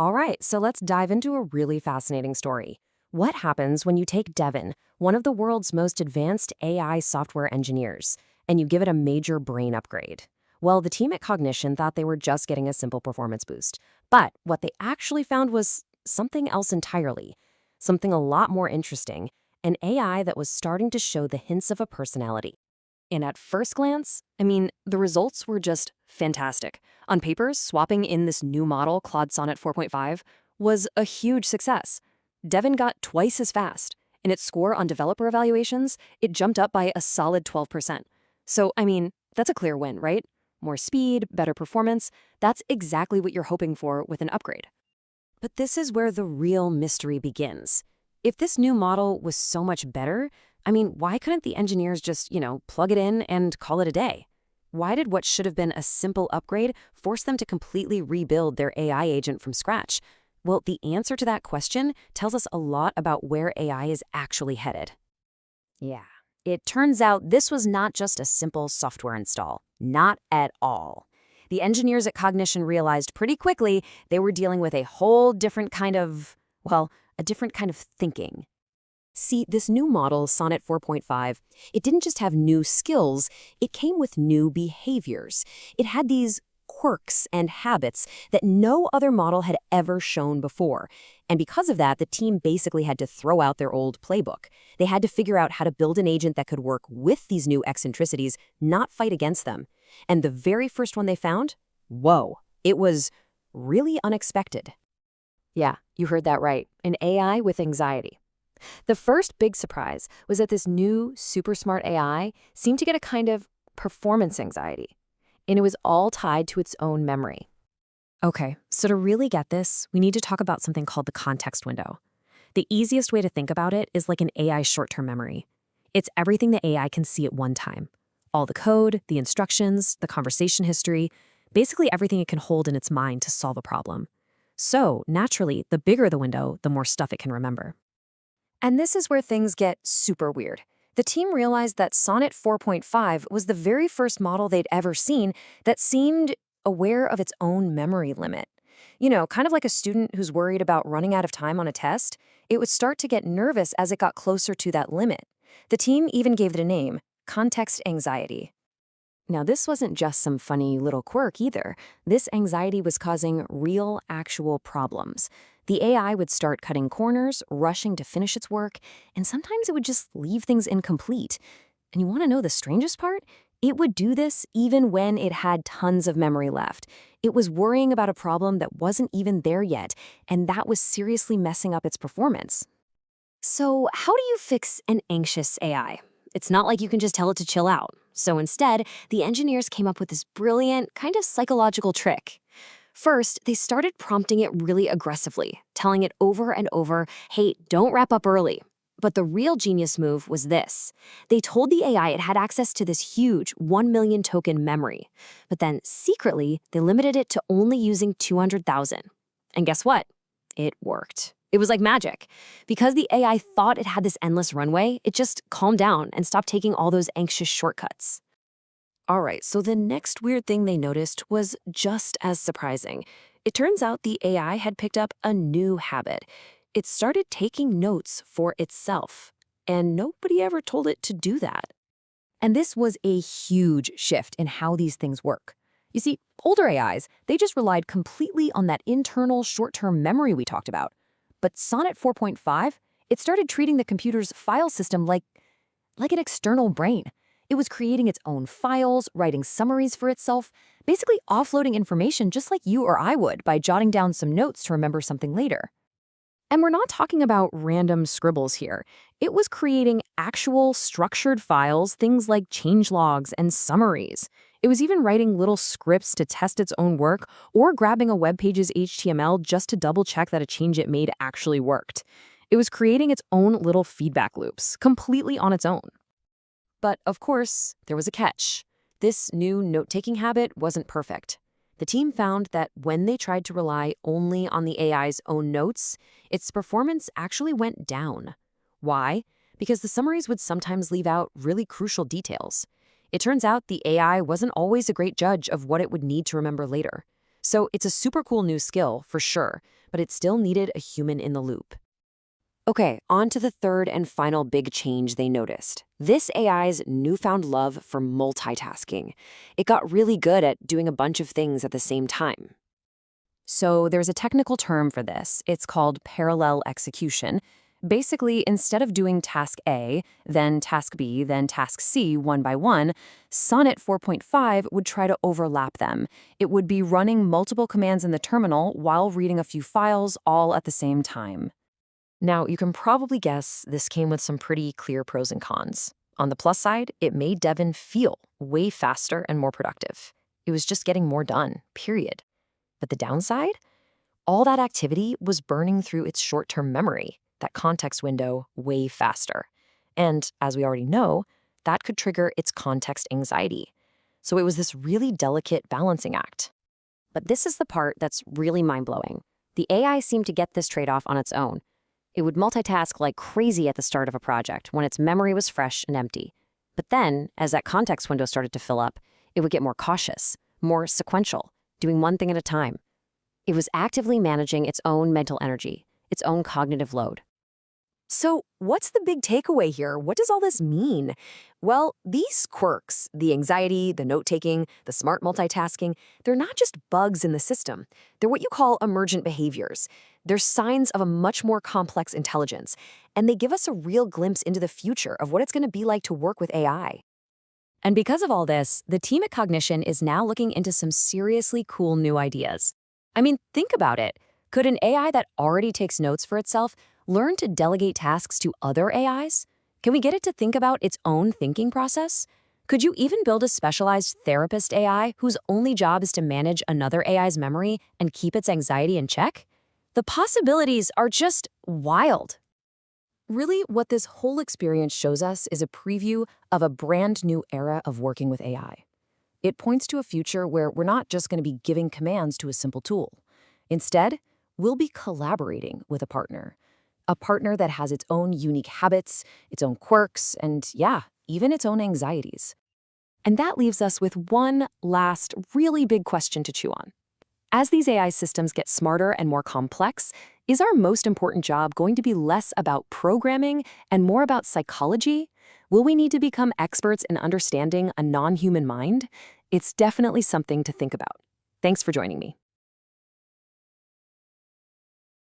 All right, so let's dive into a really fascinating story. What happens when you take Devin, one of the world's most advanced AI software engineers, and you give it a major brain upgrade? Well, the team at Cognition thought they were just getting a simple performance boost. But what they actually found was something else entirely, something a lot more interesting, an AI that was starting to show the hints of a personality. And at first glance, the results were just fantastic. On paper, swapping in this new model, Claude Sonnet 4.5, was a huge success. Devin got twice as fast, and its score on developer evaluations, it jumped up by a solid 12%. So, that's a clear win, right? More speed, better performance, that's exactly what you're hoping for with an upgrade. But this is where the real mystery begins. If this new model was so much better, why couldn't the engineers just, plug it in and call it a day? Why did what should have been a simple upgrade force them to completely rebuild their AI agent from scratch? Well, the answer to that question tells us a lot about where AI is actually headed. Yeah, it turns out this was not just a simple software install. Not at all. The engineers at Cognition realized pretty quickly they were dealing with a whole different kind of, a different kind of thinking. See, this new model, Sonnet 4.5, it didn't just have new skills, it came with new behaviors. It had these quirks and habits that no other model had ever shown before. And because of that, the team basically had to throw out their old playbook. They had to figure out how to build an agent that could work with these new eccentricities, not fight against them. And the very first one they found, whoa, it was really unexpected. Yeah, you heard that right, an AI with anxiety. The first big surprise was that this new, super smart AI seemed to get a kind of performance anxiety, and it was all tied to its own memory. Okay, so to really get this, we need to talk about something called the context window. The easiest way to think about it is like an AI short-term memory. It's everything the AI can see at one time. All the code, the instructions, the conversation history, basically everything it can hold in its mind to solve a problem. So, naturally, the bigger the window, the more stuff it can remember. And this is where things get super weird. The team realized that Sonnet 4.5 was the very first model they'd ever seen that seemed aware of its own memory limit. Kind of like a student who's worried about running out of time on a test, it would start to get nervous as it got closer to that limit. The team even gave it a name, context anxiety. Now, this wasn't just some funny little quirk either. This anxiety was causing real, actual problems. The AI would start cutting corners, rushing to finish its work, and sometimes it would just leave things incomplete. And you want to know the strangest part? It would do this even when it had tons of memory left. It was worrying about a problem that wasn't even there yet, and that was seriously messing up its performance. So, how do you fix an anxious AI? It's not like you can just tell it to chill out. So instead, the engineers came up with this brilliant, kind of psychological trick. First, they started prompting it really aggressively, telling it over and over, hey, don't wrap up early. But the real genius move was this. They told the AI it had access to this huge 1 million token memory. But then, secretly, they limited it to only using 200,000. And guess what? It worked. It was like magic. Because the AI thought it had this endless runway, it just calmed down and stopped taking all those anxious shortcuts. All right, so the next weird thing they noticed was just as surprising. It turns out the AI had picked up a new habit. It started taking notes for itself, and nobody ever told it to do that. And this was a huge shift in how these things work. You see, older AIs, they just relied completely on that internal short-term memory we talked about. But Sonnet 4.5, it started treating the computer's file system like an external brain. It was creating its own files, writing summaries for itself, basically offloading information just like you or I would by jotting down some notes to remember something later. And we're not talking about random scribbles here. It was creating actual structured files, things like changelogs and summaries. It was even writing little scripts to test its own work or grabbing a web page's HTML just to double-check that a change it made actually worked. It was creating its own little feedback loops, completely on its own. But, of course, there was a catch. This new note-taking habit wasn't perfect. The team found that when they tried to rely only on the AI's own notes, its performance actually went down. Why? Because the summaries would sometimes leave out really crucial details. It turns out the AI wasn't always a great judge of what it would need to remember later. So it's a super cool new skill, for sure, but it still needed a human in the loop. Okay, on to the third and final big change they noticed. This AI's newfound love for multitasking. It got really good at doing a bunch of things at the same time. So there's a technical term for this. It's called parallel execution. Basically, instead of doing task A, then task B, then task C one by one, Sonnet 4.5 would try to overlap them. It would be running multiple commands in the terminal while reading a few files all at the same time. Now, you can probably guess this came with some pretty clear pros and cons. On the plus side, it made Devin feel way faster and more productive. It was just getting more done, period. But the downside? All that activity was burning through its short-term memory, that context window, way faster. And as we already know, that could trigger its context anxiety. So it was this really delicate balancing act. But this is the part that's really mind-blowing. The AI seemed to get this trade-off on its own. It would multitask like crazy at the start of a project when its memory was fresh and empty. But then, as that context window started to fill up, it would get more cautious, more sequential, doing one thing at a time. It was actively managing its own mental energy, its own cognitive load. So, what's the big takeaway here? What does all this mean? Well, these quirks, the anxiety, the note-taking, the smart multitasking, they're not just bugs in the system. They're what you call emergent behaviors. They're signs of a much more complex intelligence, and they give us a real glimpse into the future of what it's going to be like to work with AI. And because of all this, the team at Cognition is now looking into some seriously cool new ideas. I mean, think about it. Could an AI that already takes notes for itself learn to delegate tasks to other AIs? Can we get it to think about its own thinking process? Could you even build a specialized therapist AI whose only job is to manage another AI's memory and keep its anxiety in check? The possibilities are just wild. Really, what this whole experience shows us is a preview of a brand new era of working with AI. It points to a future where we're not just going to be giving commands to a simple tool. Instead, we'll be collaborating with a partner that has its own unique habits, its own quirks, and yeah, even its own anxieties. And that leaves us with one last really big question to chew on. As these AI systems get smarter and more complex, is our most important job going to be less about programming and more about psychology? Will we need to become experts in understanding a non-human mind? It's definitely something to think about. Thanks for joining me.